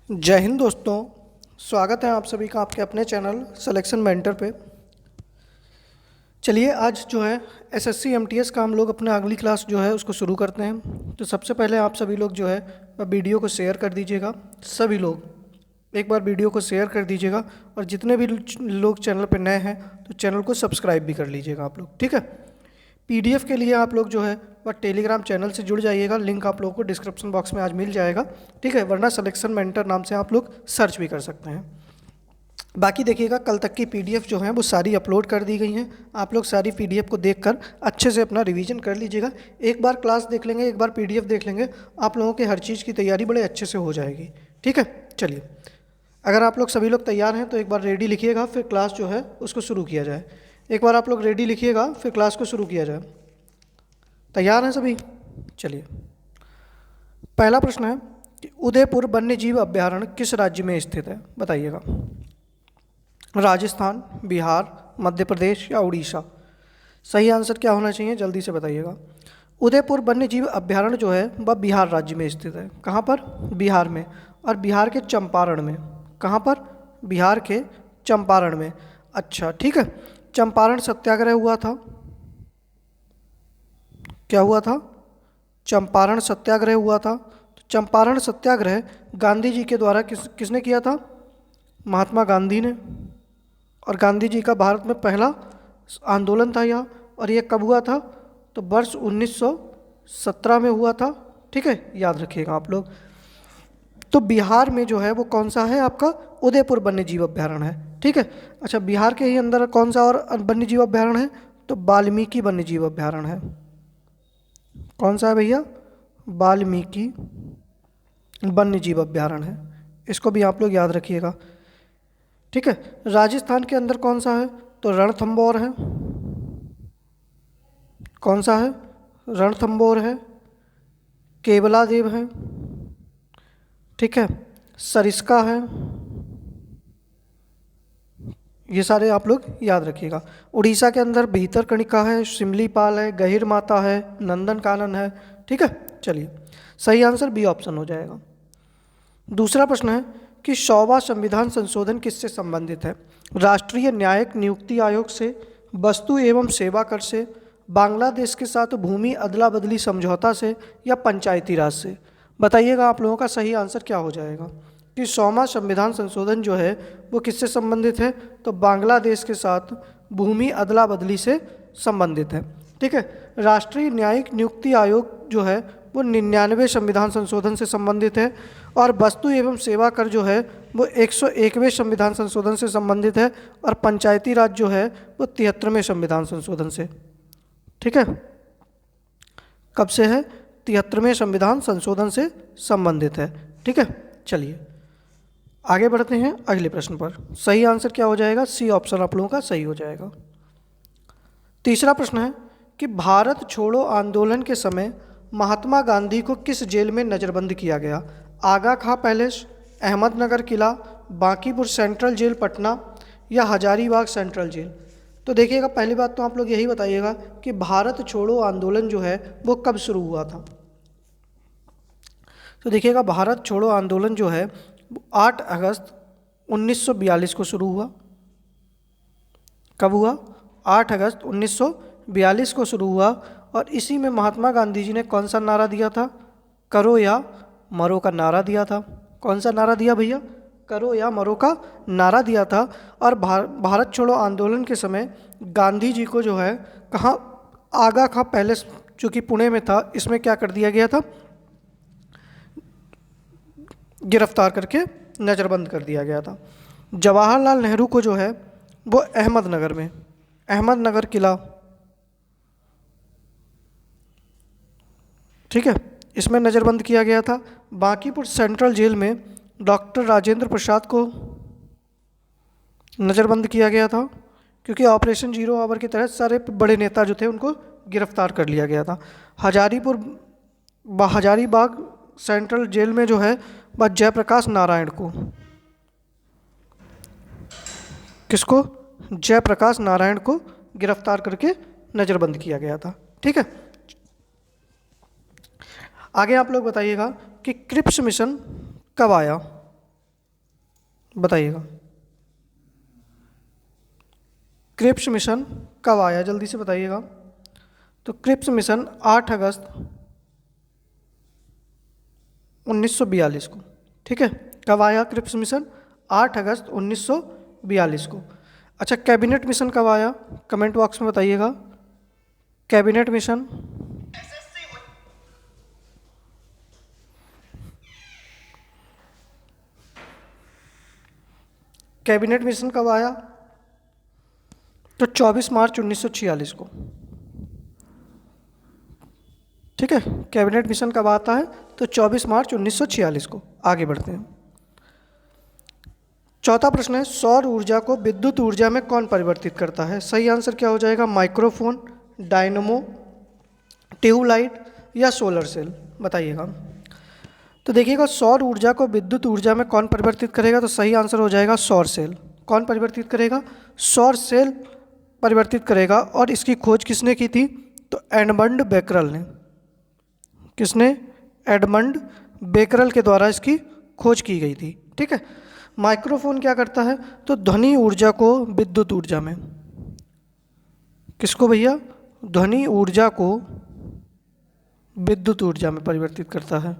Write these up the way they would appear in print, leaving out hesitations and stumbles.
जय हिंद दोस्तों। स्वागत है आप सभी का आपके अपने चैनल सिलेक्शन मेंटर पे। चलिए आज जो है एसएससी एमटीएस का हम लोग अपना अगली क्लास जो है उसको शुरू करते हैं। तो सबसे पहले आप सभी लोग जो है वीडियो को शेयर कर दीजिएगा। सभी लोग एक बार वीडियो को शेयर कर दीजिएगा और जितने भी लोग चैनल पे नए हैं तो चैनल को सब्सक्राइब भी कर लीजिएगा आप लोग, ठीक है। पीडीएफ के लिए आप लोग जो है वह टेलीग्राम चैनल से जुड़ जाइएगा। लिंक आप लोगों को डिस्क्रिप्शन बॉक्स में आज मिल जाएगा, ठीक है। वरना सिलेक्शन मेंटर नाम से आप लोग सर्च भी कर सकते हैं। बाकी देखिएगा कल तक की पीडीएफ जो है वो सारी अपलोड कर दी गई हैं। आप लोग सारी पीडीएफ को देखकर अच्छे से अपना रिवीजन कर लीजिएगा। एक बार क्लास देख लेंगे, एक बार पीडीएफ देख लेंगे, आप लोगों की हर चीज़ की तैयारी बड़े अच्छे से हो जाएगी, ठीक है। चलिए, अगर आप लोग सभी लोग तैयार हैं तो एक बार रेडी लिखिएगा, फिर क्लास जो है उसको शुरू किया जाए। एक बार आप लोग रेडी लिखिएगा, फिर क्लास को शुरू किया जाए। तैयार हैं सभी? चलिए, पहला प्रश्न है कि उदयपुर वन्यजीव अभयारण्य किस राज्य में स्थित है? बताइएगा। राजस्थान, बिहार, मध्य प्रदेश या उड़ीसा? सही आंसर क्या होना चाहिए, जल्दी से बताइएगा। उदयपुर वन्यजीव अभयारण्य जो है वह बिहार राज्य में स्थित है। कहाँ पर? बिहार में, और बिहार के चंपारण में। कहाँ पर? बिहार के चंपारण में। अच्छा, ठीक है। चंपारण सत्याग्रह हुआ था। क्या हुआ था? चंपारण सत्याग्रह हुआ था। तो चंपारण सत्याग्रह गांधी जी के द्वारा किसने किया था? महात्मा गांधी ने। और गांधी जी का भारत में पहला आंदोलन था यह, और यह कब हुआ था? तो वर्ष 1917 में हुआ था, ठीक है, याद रखिएगा आप लोग। तो बिहार में जो है वो कौन सा है आपका? उदयपुर वन्यजीव अभयारण्य है, ठीक है। अच्छा, बिहार के ही अंदर कौन सा और वन्यजीव अभयारण्य है? तो वाल्मीकि वन्यजीव अभयारण्य है। कौन सा है भैया? वाल्मीकि वन्यजीव अभयारण्य है। इसको भी आप लोग याद रखिएगा, ठीक है। राजस्थान के अंदर कौन सा है? तो रणथंभौर है। कौन सा है? रणथंभौर है। केवलादेव है, ठीक है। सरिस्का है। ये सारे आप लोग याद रखिएगा। उड़ीसा के अंदर भीतरकनिका है, शिमलीपाल है, गहिर माता है, नंदनकानन है, ठीक है। चलिए, सही आंसर बी ऑप्शन हो जाएगा। दूसरा प्रश्न है कि 100वां संविधान संशोधन किससे संबंधित है? राष्ट्रीय न्यायिक नियुक्ति आयोग से, वस्तु एवं सेवा कर से, बांग्लादेश के साथ भूमि अदला बदली समझौता से, या पंचायती राज से? बताइएगा आप लोगों का सही आंसर क्या हो जाएगा कि 100वां संविधान संशोधन जो है वो किससे संबंधित है? तो बांग्लादेश के साथ भूमि अदला बदली से संबंधित है, ठीक है। राष्ट्रीय न्यायिक नियुक्ति आयोग जो है वो 99वें संविधान संशोधन से संबंधित है, और वस्तु एवं सेवा कर जो है वो 101वें संविधान संशोधन से संबंधित है, और पंचायती राज जो है वो 73वें संविधान संशोधन से, ठीक है। कब से है? 73वें संविधान संशोधन से संबंधित है, ठीक है। चलिए आगे बढ़ते हैं अगले प्रश्न पर। सही आंसर क्या हो जाएगा? सी ऑप्शन आप लोगों का सही हो जाएगा। तीसरा प्रश्न है कि भारत छोड़ो आंदोलन के समय महात्मा गांधी को किस जेल में नज़रबंद किया गया? आगा खां पैलेस, अहमदनगर किला, बांकीपुर सेंट्रल जेल पटना, या हजारीबाग सेंट्रल जेल? तो देखिएगा, पहली बात तो आप लोग यही बताइएगा कि भारत छोड़ो आंदोलन जो है वो कब शुरू हुआ था। तो देखिएगा, भारत छोड़ो आंदोलन जो है 8 अगस्त 1942 को शुरू हुआ। कब हुआ? 8 अगस्त 1942 को शुरू हुआ, और इसी में महात्मा गांधी जी ने कौन सा नारा दिया था? करो या मरो का नारा दिया था। कौन सा नारा दिया भैया? करो या मरो का नारा दिया था। और भारत छोड़ो आंदोलन के समय गांधी जी को जो है कहाँ? आगा खां पैलेस जो कि पुणे में था, इसमें क्या कर दिया गया था? गिरफ्तार करके नज़रबंद कर दिया गया था। जवाहरलाल नेहरू को जो है वो अहमदनगर में, अहमदनगर किला, ठीक है, इसमें नज़रबंद किया गया था। बांकीपुर सेंट्रल जेल में डॉक्टर राजेंद्र प्रसाद को नज़रबंद किया गया था, क्योंकि ऑपरेशन जीरो आवर के तहत सारे बड़े नेता जो थे उनको गिरफ्तार कर लिया गया था। हजारीबाग सेंट्रल जेल में जो है वह जयप्रकाश नारायण को, किसको? जयप्रकाश नारायण को गिरफ्तार करके नज़रबंद किया गया था, ठीक है। आगे आप लोग बताइएगा कि क्रिप्स मिशन कब आया? बताइएगा। क्रिप्स मिशन कब आया, जल्दी से बताइएगा। तो क्रिप्स मिशन 8 अगस्त 1942 को, ठीक है। कब आया क्रिप्स मिशन? 8 अगस्त 1942 को। अच्छा, कैबिनेट मिशन कब आया? कमेंट बॉक्स में बताइएगा। कैबिनेट मिशन, कैबिनेट मिशन कब आया? तो 24 मार्च 1946 को, ठीक है। कैबिनेट मिशन कब आता है? तो 24 मार्च 1946 को। आगे बढ़ते हैं। चौथा प्रश्न है, सौर ऊर्जा को विद्युत ऊर्जा में कौन परिवर्तित करता है? सही आंसर क्या हो जाएगा? माइक्रोफोन, डायनमो, ट्यूबलाइट या सोलर सेल? बताइएगा। तो देखिएगा, सौर ऊर्जा को विद्युत ऊर्जा में कौन परिवर्तित करेगा? तो सही आंसर हो जाएगा सौर सेल। कौन परिवर्तित करेगा? सौर सेल परिवर्तित करेगा। और इसकी खोज किसने की थी? तो एडमंड बेकरल ने। किसने? एडमंड बेकरल के द्वारा इसकी खोज की गई थी, ठीक है। माइक्रोफोन क्या करता है? तो ध्वनि ऊर्जा को विद्युत ऊर्जा में, किसको भैया? ध्वनि ऊर्जा को विद्युत ऊर्जा में परिवर्तित करता है।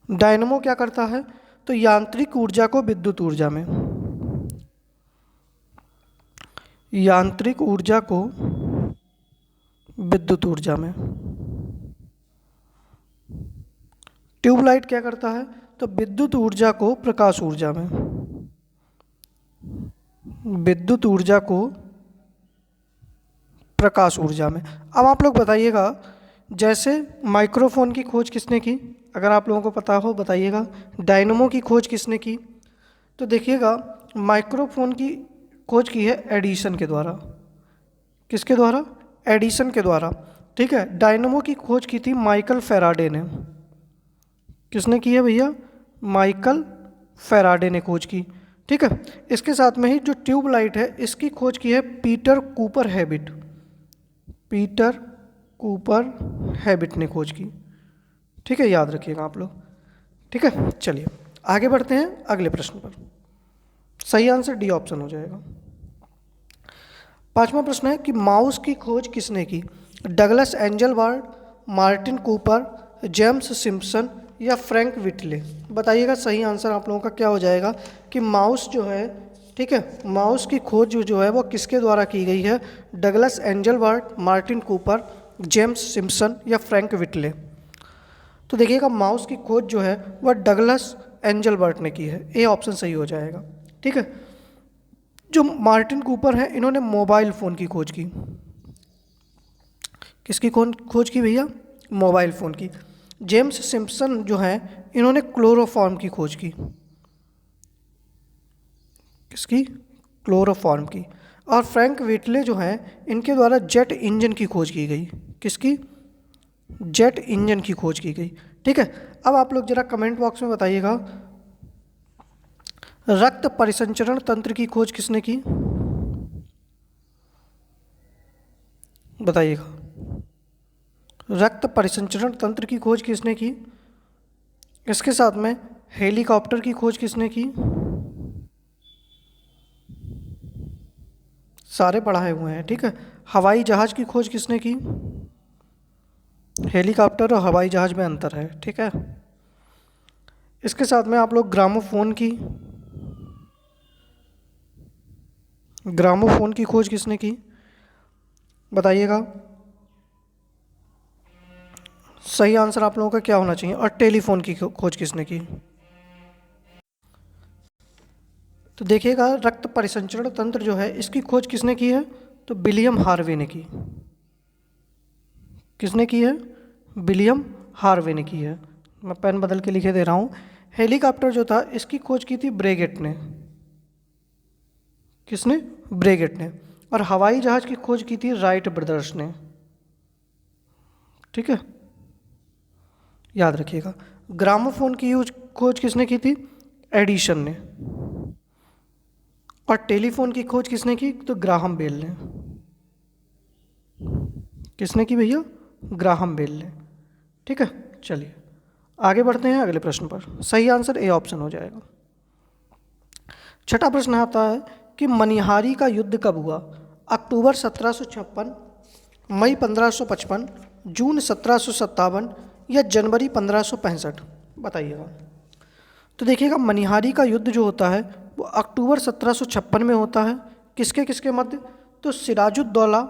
डायनमो क्या करता है? तो यांत्रिक ऊर्जा को विद्युत ऊर्जा में, यांत्रिक ऊर्जा को विद्युत ऊर्जा में। ट्यूबलाइट क्या करता है? तो विद्युत ऊर्जा को प्रकाश ऊर्जा में, विद्युत ऊर्जा को प्रकाश ऊर्जा में। अब आप लोग बताइएगा, जैसे माइक्रोफोन की खोज किसने की? अगर आप लोगों को पता हो बताइएगा। डायनमो की खोज किसने की? तो देखिएगा, माइक्रोफोन की खोज की है एडिसन के द्वारा। किसके द्वारा? एडिसन के द्वारा, ठीक है। डायनमो की खोज की थी माइकल फैराडे ने। किसने की है भैया? माइकल फैराडे ने खोज की, ठीक है। इसके साथ में ही जो ट्यूबलाइट है, इसकी खोज की है Peter Cooper habit. Peter Cooper habit ने खोज की, ठीक है। याद रखिएगा आप लोग, ठीक है। चलिए आगे बढ़ते हैं अगले प्रश्न पर। सही आंसर डी ऑप्शन हो जाएगा। पांचवा प्रश्न है कि माउस की खोज किसने की? Douglas Engelbart, Martin Cooper, James Simpson या फ्रैंक विटले? बताइएगा। सही आंसर आप लोगों का क्या हो जाएगा कि माउस जो है, ठीक है, माउस की खोज जो है वो किसके द्वारा की गई है? Douglas Engelbart, Martin Cooper, James Simpson या फ्रैंक विटले? तो देखिएगा, माउस की खोज जो है वह डगलस एंजलबर्ट ने की है। ए ऑप्शन सही हो जाएगा, ठीक है। जो मार्टिन कूपर हैं, इन्होंने मोबाइल फ़ोन की खोज की। किसकी खोज की भैया? मोबाइल फ़ोन की। जेम्स सिम्पसन जो हैं, इन्होंने क्लोरोफॉर्म की खोज की। किसकी? क्लोरोफॉर्म की। और फ्रैंक विटले जो हैं, इनके द्वारा जेट इंजन की खोज की गई। किसकी? जेट इंजन की खोज की गई, ठीक है। अब आप लोग जरा कमेंट बॉक्स में बताइएगा, रक्त परिसंचरण तंत्र की खोज किसने की? बताइएगा। रक्त परिसंचरण तंत्र की खोज किसने की? इसके साथ में हेलीकॉप्टर की खोज किसने की? सारे पढ़ाए हुए हैं, ठीक है। हवाई जहाज की खोज किसने की? हेलीकॉप्टर और हवाई जहाज में अंतर है, ठीक है। इसके साथ में आप लोग ग्रामोफोन की खोज किसने की? बताइएगा। सही आंसर आप लोगों का क्या होना चाहिए? और टेलीफोन की खोज किसने की? तो देखिएगा, रक्त परिसंचरण तंत्र जो है, इसकी खोज किसने की है? तो विलियम हार्वे ने की। किसने की है? विलियम हार्वे ने की है। मैं पेन बदल के लिखे दे रहा हूँ। हेलीकॉप्टर जो था, इसकी खोज की थी ब्रेगेट ने। किसने? ब्रेगेट ने। और हवाई जहाज की खोज की थी राइट ब्रदर्स ने, ठीक है। याद रखिएगा। ग्रामोफोन की खोज किसने की थी? एडिसन ने। और टेलीफोन की खोज किसने की? तो ग्राहम बेल ने। किसने की भैया? ग्राहम बेल ने, ठीक है। चलिए आगे बढ़ते हैं अगले प्रश्न पर। सही आंसर ए ऑप्शन हो जाएगा। छठा प्रश्न आता है कि मनिहारी का युद्ध कब हुआ? अक्टूबर 1756, मई 1555, जून 1757 या जनवरी 1565? बताइएगा। तो देखिएगा, मनिहारी का युद्ध जो होता है वो अक्टूबर 1756 में होता है। किसके किसके मध्य? तो सिराजुद्दौला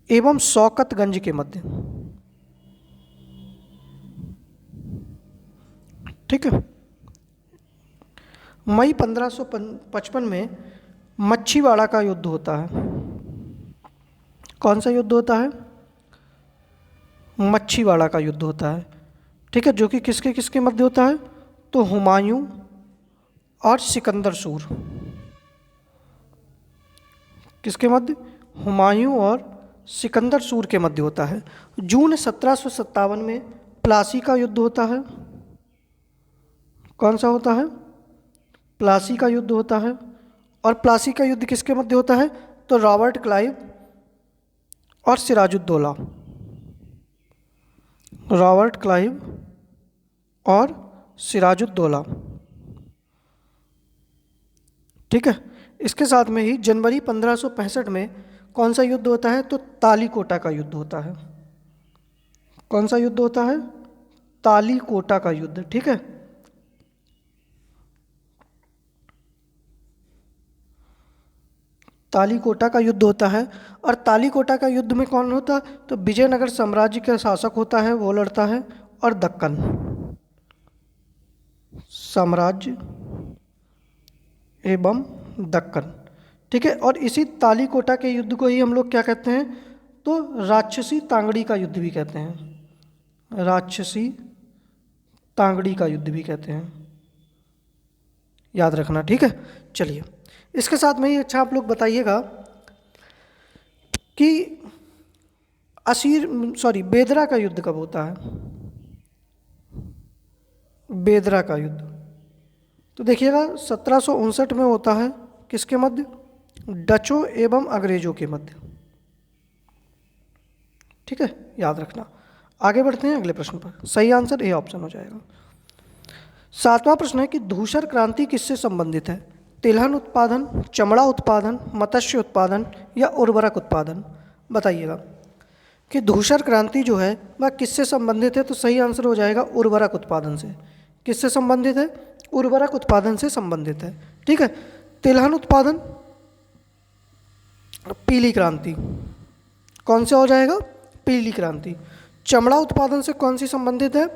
एवं शौकतगंज के मध्य। ठीक है। मई 1555 में मच्छीवाड़ा का युद्ध होता है। कौन सा युद्ध होता है? मच्छीवाड़ा का युद्ध होता है। ठीक है, जो कि किसके किसके मध्य होता है? तो हुमायूं और सिकंदर सूर। किसके मध्य? हुमायूं और सिकंदर सूर के मध्य होता है। जून 1757 में प्लासी का युद्ध होता है। कौन सा होता है? प्लासी का युद्ध होता है। और प्लासी का युद्ध किसके मध्य होता है? तो रॉबर्ट क्लाइव और सिराजुद्दौला। रॉबर्ट क्लाइव और सिराजुद्दौला। ठीक है। इसके साथ में ही जनवरी 1565 में कौन सा युद्ध होता है? तो तालीकोटा का युद्ध होता है। कौन सा युद्ध होता है? तालीकोटा का युद्ध। ठीक है। तालीकोटा का युद्ध होता है। और तालीकोटा का युद्ध में कौन होता है? तो विजयनगर साम्राज्य का शासक होता है, वो लड़ता है, और दक्कन साम्राज्य एवं दक्कन। ठीक है। और इसी तालीकोटा के युद्ध को ही हम लोग क्या कहते हैं? तो राक्षसी तांगड़ी का युद्ध भी कहते हैं। राक्षसी तांगड़ी का युद्ध भी कहते हैं, याद रखना। ठीक है। चलिए, इसके साथ में ही अच्छा आप लोग बताइएगा कि बेदरा का युद्ध कब होता है? बेदरा का युद्ध तो देखिएगा 1759 में होता है। किसके मध्य? डचों एवं अंग्रेजों के मध्य। ठीक है, याद रखना। आगे बढ़ते हैं अगले प्रश्न पर। सही आंसर ए ऑप्शन हो जाएगा। सातवां प्रश्न है कि धूसर क्रांति किससे संबंधित है? तिलहन उत्पादन, चमड़ा उत्पादन, मत्स्य उत्पादन या उर्वरक उत्पादन? बताइएगा कि धूसर क्रांति जो है वह किससे संबंधित है? तो सही आंसर हो जाएगा उर्वरक उत्पादन से। किससे संबंधित है? उर्वरक उत्पादन से संबंधित है। ठीक है। तिलहन उत्पादन, पीली क्रांति। कौन से हो जाएगा? पीली क्रांति। चमड़ा उत्पादन से कौन सी संबंधित है?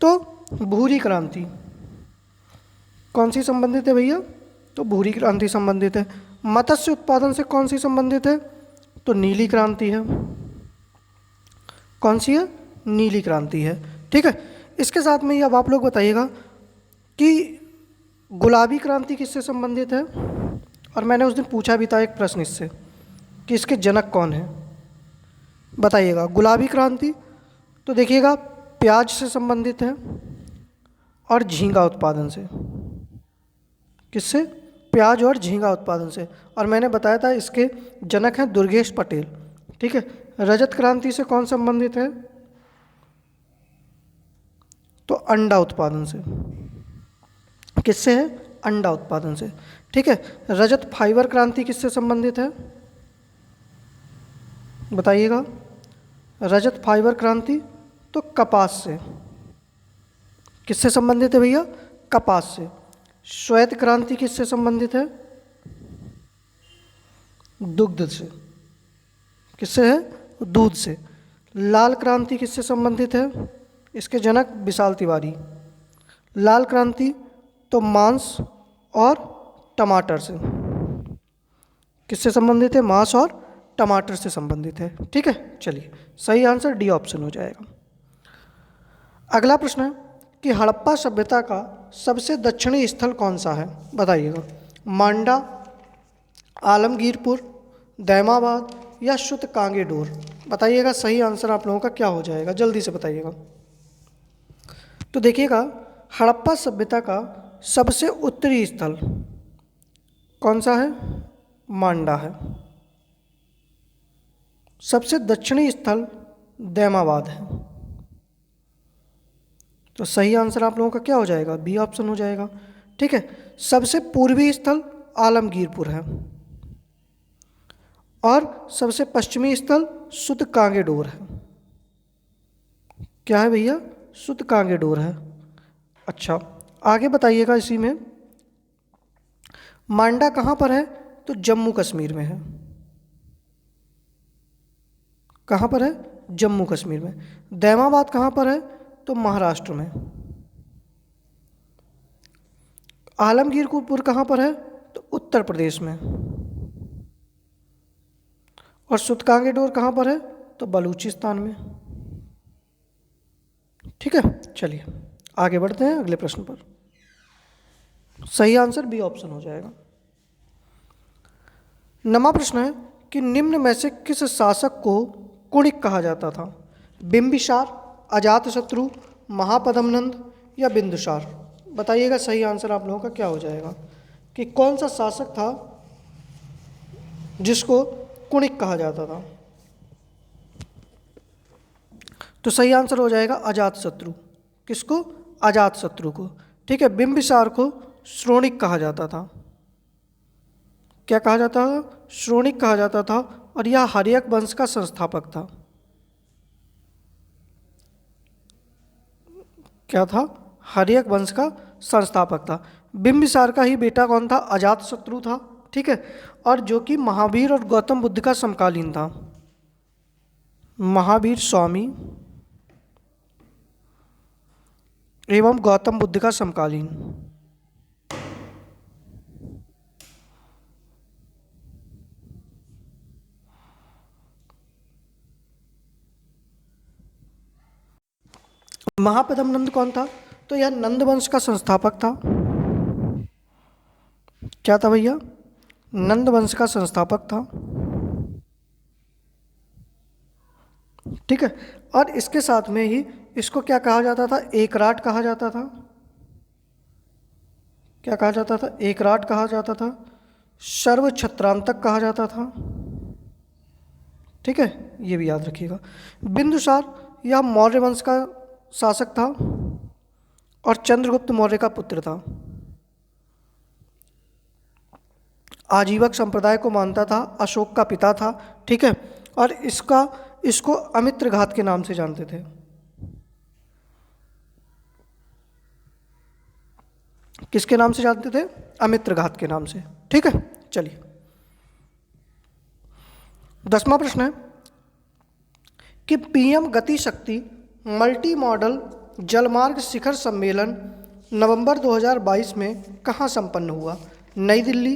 तो भूरी क्रांति। कौन सी संबंधित है भैया? तो भूरी क्रांति संबंधित है। मत्स्य उत्पादन से कौन सी संबंधित है? तो नीली क्रांति है। कौन सी है? नीली क्रांति है। ठीक है। इसके साथ में ही अब आप लोग बताइएगा कि गुलाबी क्रांति किससे संबंधित है? और मैंने उस दिन पूछा भी था एक प्रश्न इससे कि इसके जनक कौन है? बताइएगा। गुलाबी क्रांति तो देखिएगा प्याज से संबंधित है और झींगा उत्पादन से। किससे? प्याज और झींगा उत्पादन से। और मैंने बताया था इसके जनक हैं दुर्गेश पटेल। ठीक है। रजत क्रांति से कौन संबंधित है? तो अंडा उत्पादन से। किससे है? अंडा उत्पादन से। ठीक है। रजत फाइबर क्रांति किससे संबंधित है? बताइएगा। रजत फाइबर क्रांति तो कपास से। किससे संबंधित है भैया? कपास से। श्वेत क्रांति किससे संबंधित है? दुग्ध से। किससे है? दूध से। लाल क्रांति किससे संबंधित है? इसके जनक विशाल तिवारी। लाल क्रांति तो मांस और टमाटर से। किससे संबंधित है? मांस और टमाटर से संबंधित है। ठीक है। चलिए, सही आंसर डी ऑप्शन हो जाएगा। अगला प्रश्न है कि हड़प्पा सभ्यता का सबसे दक्षिणी स्थल कौन सा है? बताइएगा। मांडा, आलमगीरपुर, दैमाबाद या शुतकांगेडोर? बताइएगा। सही आंसर आप लोगों का क्या हो जाएगा? जल्दी से बताइएगा। तो देखिएगा, हड़प्पा सभ्यता का सबसे उत्तरी स्थल कौन सा है? मांडा है। सबसे दक्षिणी स्थल दैमाबाद है। तो सही आंसर आप लोगों का क्या हो जाएगा? बी ऑप्शन हो जाएगा। ठीक है, सबसे पूर्वी स्थल आलमगीरपुर है और सबसे पश्चिमी स्थल सुत कांगेडोर है। क्या है भैया? सुत कांगेडोर है। अच्छा, आगे बताइएगा इसी में, मांडा कहाँ पर है? तो जम्मू कश्मीर में है। कहाँ पर है? जम्मू कश्मीर में। दैमाबाद कहाँ पर है? तो महाराष्ट्र में। आलमगीरपुर कहाँ पर है? तो उत्तर प्रदेश में। और सुतकांगेडोर कहाँ पर है? तो बलूचिस्तान में। ठीक है, चलिए आगे बढ़ते हैं अगले प्रश्न पर। सही आंसर बी ऑप्शन हो जाएगा। नवा प्रश्न है कि निम्न में से किस शासक को कुणिक कहा जाता था? बिंबिसार, अजातशत्रु, महापद्मनंद या बिंदुसार? बताइएगा सही आंसर आप लोगों का क्या हो जाएगा कि कौन सा शासक था जिसको कुणिक कहा जाता था? तो सही आंसर हो जाएगा अजातशत्रु। किसको? अजातशत्रु को। ठीक है, बिंबिसार को श्रोणिक कहा जाता था। क्या कहा जाता था? श्रोणिक कहा जाता था, और यह हर्यक वंश का संस्थापक था। क्या था? हर्यक वंश का संस्थापक था। बिंबिसार का ही बेटा कौन था? अजातशत्रु था। ठीक है, और जो कि महावीर और गौतम बुद्ध का समकालीन था। महावीर स्वामी एवं गौतम बुद्ध का समकालीन। महापद्मनंद कौन था? तो यह नंद वंश का संस्थापक था। क्या था भैया? नंद वंश का संस्थापक था। ठीक है, और इसके साथ में ही इसको क्या कहा जाता था? एकराट कहा जाता था। क्या कहा जाता था? एकराट कहा जाता था। सर्व छत्रांतक कहा जाता था। ठीक है, ये भी याद रखिएगा। बिंदुसार यह मौर्य वंश का शासक था और चंद्रगुप्त मौर्य का पुत्र था। आजीवक संप्रदाय को मानता था, अशोक का पिता था। ठीक है, और इसको अमित्र घात के नाम से जानते थे। किसके नाम से जानते थे? अमित्र घात के नाम से। ठीक है, चलिए 10वां प्रश्न है कि पीएम गति शक्ति मल्टी मॉडल जलमार्ग शिखर सम्मेलन नवंबर 2022 में कहाँ संपन्न हुआ? नई दिल्ली,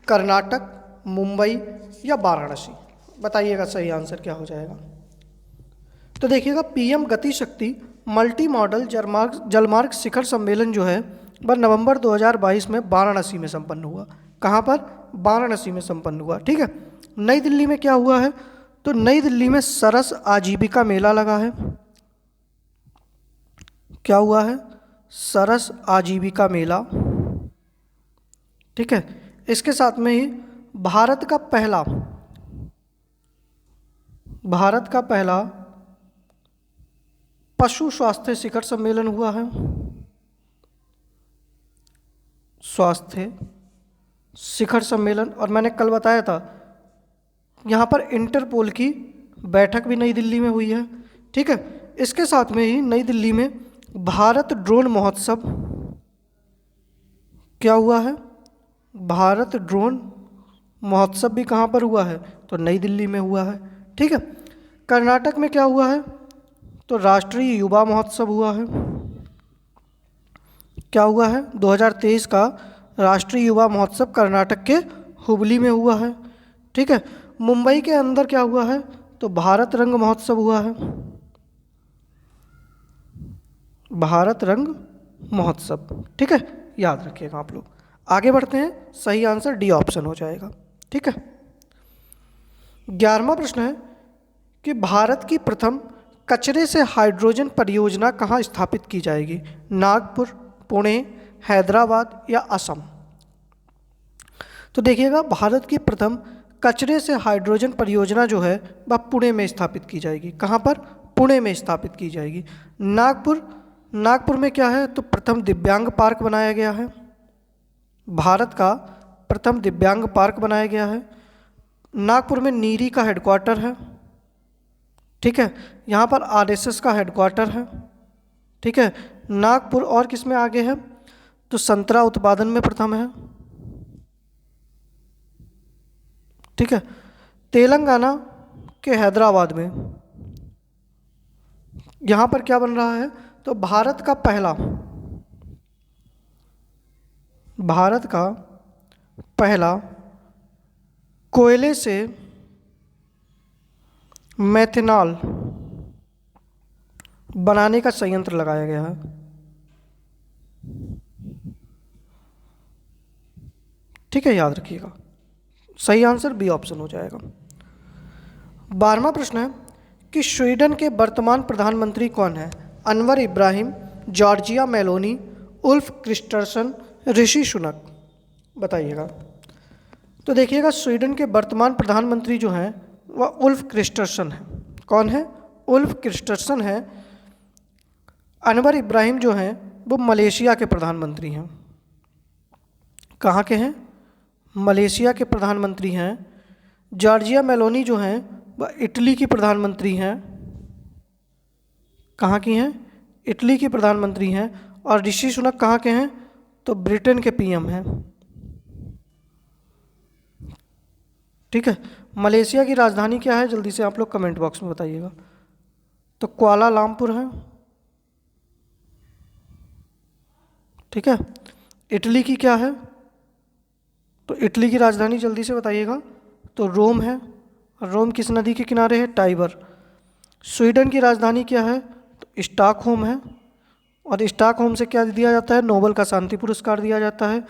कर्नाटक, मुंबई या वाराणसी? बताइएगा सही आंसर क्या हो जाएगा। तो देखिएगा, पीएम गति शक्ति मल्टी मॉडल जलमार्ग शिखर सम्मेलन जो है वह नवंबर 2022 में वाराणसी में संपन्न हुआ। कहाँ पर? वाराणसी में संपन्न हुआ। ठीक है, नई दिल्ली में क्या हुआ है? तो नई दिल्ली में सरस आजीविका मेला लगा है। क्या हुआ है? सरस आजीविका मेला। ठीक है, इसके साथ में ही भारत का पहला पशु स्वास्थ्य शिखर सम्मेलन हुआ है। स्वास्थ्य शिखर सम्मेलन, और मैंने कल बताया था यहाँ पर इंटरपोल की बैठक भी नई दिल्ली में हुई है। ठीक है, इसके साथ में ही नई दिल्ली में भारत ड्रोन महोत्सव क्या हुआ है? भारत ड्रोन महोत्सव भी कहाँ पर हुआ है? तो नई दिल्ली में हुआ है। ठीक है, कर्नाटक में क्या हुआ है? तो राष्ट्रीय युवा महोत्सव हुआ है। क्या हुआ है? 2023 का राष्ट्रीय युवा महोत्सव कर्नाटक के हुबली में हुआ है। ठीक है, मुंबई के अंदर क्या हुआ है? तो भारत रंग महोत्सव हुआ है। भारत रंग महोत्सव। ठीक है, याद रखिएगा आप लोग। आगे बढ़ते हैं, सही आंसर डी ऑप्शन हो जाएगा। ठीक है, 11वां प्रश्न है कि भारत की प्रथम कचरे से हाइड्रोजन परियोजना कहाँ स्थापित की जाएगी? नागपुर, पुणे, हैदराबाद या असम? तो देखिएगा, भारत की प्रथम कचरे से हाइड्रोजन परियोजना जो है वह पुणे में स्थापित की जाएगी। कहाँ पर? पुणे में स्थापित की जाएगी। नागपुर नागपुर में क्या है? तो प्रथम दिव्यांग पार्क बनाया गया है, भारत का प्रथम दिव्यांग पार्क बनाया गया है। नागपुर में नीरी का हेडक्वार्टर है, ठीक है। यहाँ पर आरएसएस का हेडक्वार्टर है, ठीक है। नागपुर और किस में आगे है? तो संतरा उत्पादन में प्रथम है, ठीक है। तेलंगाना के हैदराबाद में यहाँ पर क्या बन रहा है? तो भारत का पहला कोयले से मेथनॉल बनाने का संयंत्र लगाया गया है, ठीक है, याद रखिएगा। सही आंसर बी ऑप्शन हो जाएगा। 12वां प्रश्न है कि स्वीडन के वर्तमान प्रधानमंत्री कौन है? Anwar Ibrahim, Giorgia Meloni, Ulf Kristersson, Rishi Sunak. बताइएगा। तो देखिएगा, स्वीडन के वर्तमान प्रधानमंत्री जो हैं वह उल्फ क्रिस्टर्सन है। कौन है? उल्फ क्रिस्टर्सन है। अनवर इब्राहिम जो हैं वो मलेशिया के प्रधानमंत्री हैं। कहाँ के हैं? मलेशिया के प्रधानमंत्री हैं। जॉर्जिया मेलोनी जो हैं वह इटली की प्रधानमंत्री हैं। कहाँ की हैं? इटली की प्रधानमंत्री हैं। और ऋषि सुनक कहाँ के हैं? तो ब्रिटेन के पीएम हैं, ठीक है। मलेशिया की राजधानी क्या है? जल्दी से आप लोग कमेंट बॉक्स में बताइएगा। तो कुआलालंपुर है, ठीक है। इटली की क्या है? तो इटली की राजधानी जल्दी से बताइएगा। तो रोम है। रोम किस नदी के किनारे है? टाइबर। स्वीडन की राजधानी क्या है? तो स्टॉकहोम है। और स्टॉकहोम से क्या दिया जाता है? नोबेल का शांति पुरस्कार दिया जाता है।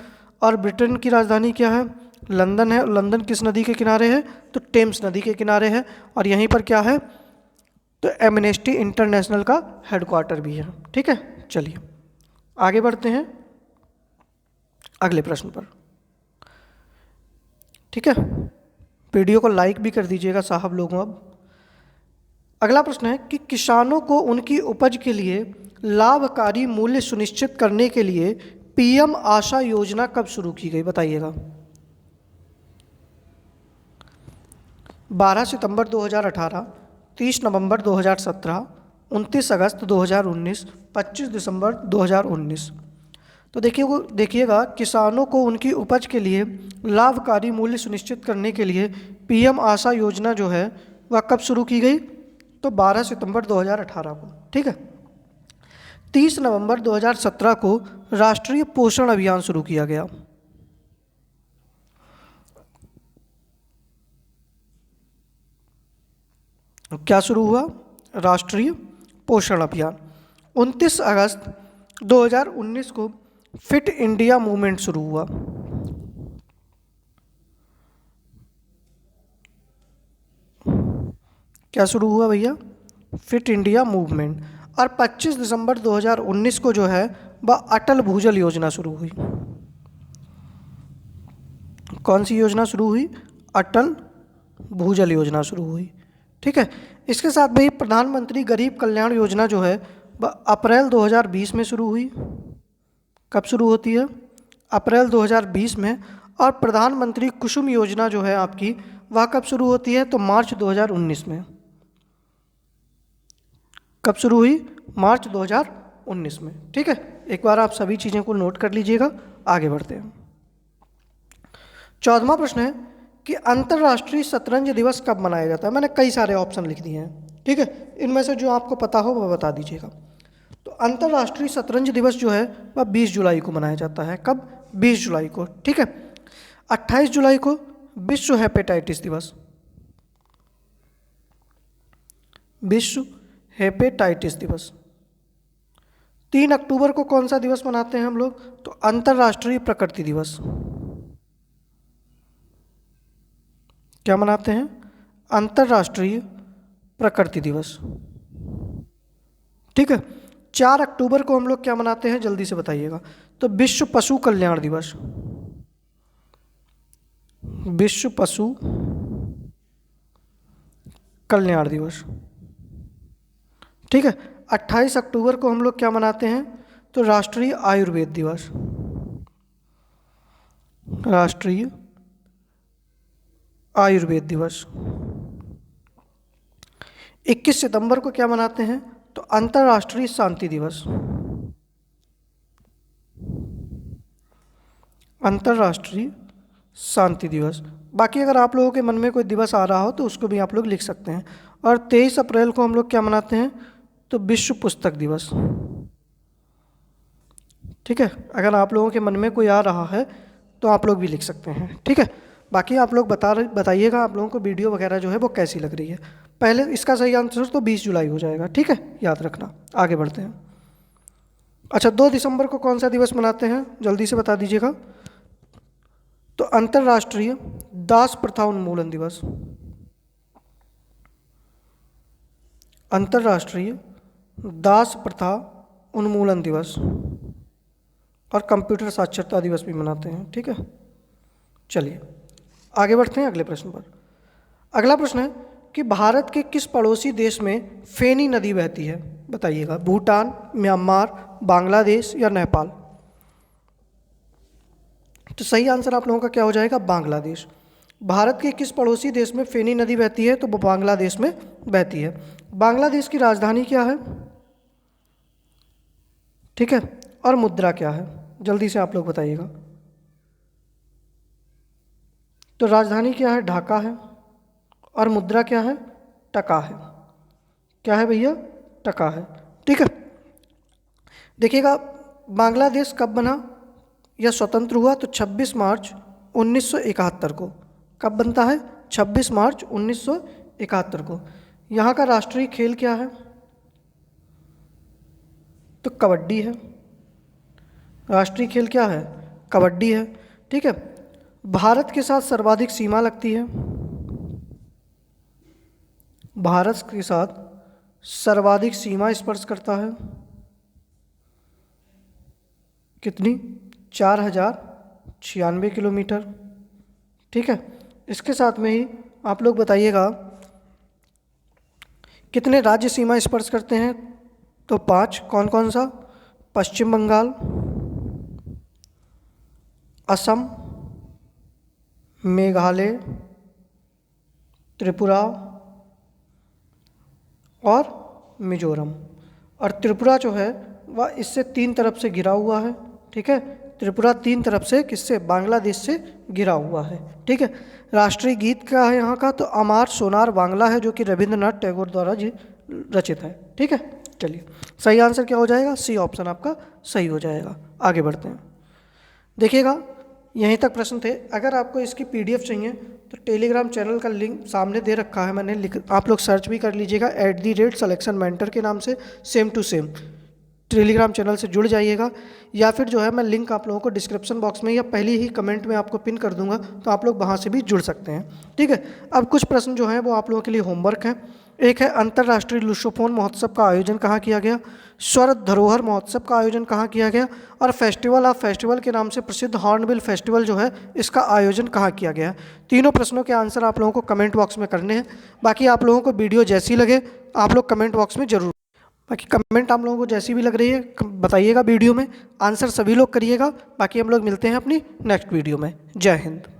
और ब्रिटेन की राजधानी क्या है? लंदन है। लंदन किस नदी के किनारे है? तो टेम्स नदी के किनारे है। और यहीं पर क्या है? तो एमनेस्टी इंटरनेशनल का हेडक्वार्टर भी है, ठीक है। चलिए आगे बढ़ते हैं अगले प्रश्न पर, ठीक है। वीडियो को लाइक भी कर दीजिएगा साहब लोगों। अब अगला प्रश्न है कि किसानों को उनकी उपज के लिए लाभकारी मूल्य सुनिश्चित करने के लिए पीएम आशा योजना कब शुरू की गई? बताइएगा। 12 सितंबर 2018, 30 नवंबर 2017, 29 अगस्त 2019, 25 दिसंबर 2019। तो देखिएगा, किसानों को उनकी उपज के लिए लाभकारी मूल्य सुनिश्चित करने के लिए पीएम आशा योजना जो है वह कब शुरू की गई? तो 12 सितंबर 2018 को, ठीक है। 30 नवंबर 2017 को राष्ट्रीय पोषण अभियान शुरू किया गया। क्या शुरू हुआ? राष्ट्रीय पोषण अभियान। 29 अगस्त 2019 को फिट इंडिया मूवमेंट शुरू हुआ। क्या शुरू हुआ भैया? Fit India movement. और 25 दिसंबर 2019 को जो है वह अटल भूजल योजना शुरू हुई। कौन सी योजना शुरू हुई? अटल भूजल योजना शुरू हुई, ठीक है। इसके साथ भाई प्रधानमंत्री गरीब कल्याण योजना जो है वह अप्रैल 2020 में शुरू हुई। कब शुरू होती है? अप्रैल 2020 में। और प्रधानमंत्री कुसुम योजना जो है आपकी वह कब शुरू होती है? तो मार्च 2019 में। कब शुरू हुई? मार्च 2019 में, ठीक है। एक बार आप सभी चीज़ें को नोट कर लीजिएगा। आगे बढ़ते हैं। 14वां प्रश्न है कि अंतर्राष्ट्रीय शतरंज दिवस कब मनाया जाता है? मैंने कई सारे ऑप्शन लिख दिए हैं, ठीक है। इनमें से जो आपको पता हो वह बता दीजिएगा। तो अंतर्राष्ट्रीय शतरंज दिवस जो है वह 20 जुलाई को मनाया जाता है। कब? 20 जुलाई को, ठीक है। 28 जुलाई को विश्व हेपेटाइटिस दिवस। विश्व हेपेटाइटिस दिवस। 3 अक्टूबर को कौन सा दिवस मनाते हैं हम लोग? तो अंतर्राष्ट्रीय प्रकृति दिवस। क्या मनाते हैं? अंतर्राष्ट्रीय प्रकृति दिवस, ठीक है। 4 अक्टूबर को हम लोग क्या मनाते हैं? जल्दी से बताइएगा। तो विश्व पशु कल्याण दिवस। विश्व पशु कल्याण दिवस, ठीक है। 28 अक्टूबर को हम लोग क्या मनाते हैं, तो राष्ट्रीय आयुर्वेद दिवस। राष्ट्रीय आयुर्वेद दिवस। 21 सितंबर को क्या मनाते हैं, तो अंतर्राष्ट्रीय शांति दिवस। अंतर्राष्ट्रीय शांति दिवस। बाकी अगर आप लोगों के मन में कोई दिवस आ रहा हो तो उसको भी आप लोग लिख सकते हैं। और 23 अप्रैल को हम लोग क्या मनाते हैं, तो विश्व पुस्तक दिवस। ठीक है, अगर आप लोगों के मन में कोई आ रहा है तो आप लोग भी लिख सकते हैं। ठीक है, बाकी आप लोग बताइएगा आप लोगों को वीडियो वगैरह जो है वो कैसी लग रही है। पहले इसका सही आंसर तो 20 जुलाई हो जाएगा। ठीक है, याद रखना। आगे बढ़ते हैं। अच्छा, 2 दिसंबर को कौन सा दिवस मनाते हैं, जल्दी से बता दीजिएगा। तो अंतर्राष्ट्रीय दास प्रथा उन्मूलन दिवस। अंतर्राष्ट्रीय दास प्रथा उन्मूलन दिवस। और कंप्यूटर साक्षरता दिवस भी मनाते हैं। ठीक है, चलिए आगे बढ़ते हैं अगले प्रश्न पर। अगला प्रश्न है कि भारत के किस पड़ोसी देश में फेनी नदी बहती है, बताइएगा। भूटान, म्यांमार, बांग्लादेश या नेपाल। तो सही आंसर आप लोगों का क्या हो जाएगा, बांग्लादेश। भारत के किस पड़ोसी देश में फेनी नदी बहती है, तो वो बांग्लादेश में बहती है। बांग्लादेश की राजधानी क्या है, ठीक है, और मुद्रा क्या है, जल्दी से आप लोग बताइएगा। तो राजधानी क्या है, ढाका है, और मुद्रा क्या है, टका है। क्या है भैया, टका है। ठीक है, देखिएगा बांग्लादेश कब बना या स्वतंत्र हुआ, तो 26 मार्च 1971 को। कब बनता है, 26 मार्च 1971 को। यहाँ का राष्ट्रीय खेल क्या है, तो कबड्डी है। राष्ट्रीय खेल क्या है, कबड्डी है। ठीक है, भारत के साथ सर्वाधिक सीमा लगती है। भारत के साथ सर्वाधिक सीमा स्पर्श करता है, कितनी, 4096 किलोमीटर। ठीक है, इसके साथ में ही आप लोग बताइएगा कितने राज्य सीमा स्पर्श करते हैं, तो 5। कौन कौन सा, पश्चिम बंगाल, असम, मेघालय, त्रिपुरा और मिजोरम। और त्रिपुरा जो है वह इससे 3 तरफ से घिरा हुआ है। ठीक है, त्रिपुरा 3 तरफ से किससे, बांग्लादेश से घिरा हुआ है। ठीक है, राष्ट्रीय गीत क्या है यहाँ का, तो अमार सोनार बांग्ला है, जो कि रविंद्रनाथ टैगोर द्वारा रचित है। ठीक है, चलिए सही आंसर क्या हो जाएगा, सी ऑप्शन आपका सही हो जाएगा। आगे बढ़ते हैं। देखिएगा यहीं तक प्रश्न थे। अगर आपको इसकी PDF चाहिए तो टेलीग्राम चैनल का लिंक सामने दे रखा है मैंने, आप लोग सर्च भी कर लीजिएगा @selection mentor के नाम से, same to same telegram channel से जुड़ जाइएगा। या फिर जो है मैं लिंक आप लोगों को डिस्क्रिप्शन बॉक्स में या पहली ही कमेंट में आपको पिन कर दूंगा, तो आप लोग वहाँ से भी जुड़ सकते हैं। ठीक है, अब कुछ प्रश्न जो हैं वो आप लोगों के लिए होमवर्क है। एक है अंतर्राष्ट्रीय लुसोफोन महोत्सव का आयोजन कहाँ किया गया, स्वर धरोहर महोत्सव का आयोजन कहाँ किया गया, और फेस्टिवल ऑफ फेस्टिवल के नाम से प्रसिद्ध हॉर्नबिल फेस्टिवल जो है इसका आयोजन कहाँ किया गया। तीनों प्रश्नों के आंसर आप लोगों को कमेंट बॉक्स में करने हैं। बाकी आप लोगों को वीडियो जैसी लगे आप लोग कमेंट बॉक्स में जरूर, बाकी कमेंट आप लोगों को जैसी भी लग रही है बताइएगा वीडियो में, आंसर सभी लोग करिएगा। बाकी हम लोग मिलते हैं अपनी नेक्स्ट वीडियो में। जय हिंद।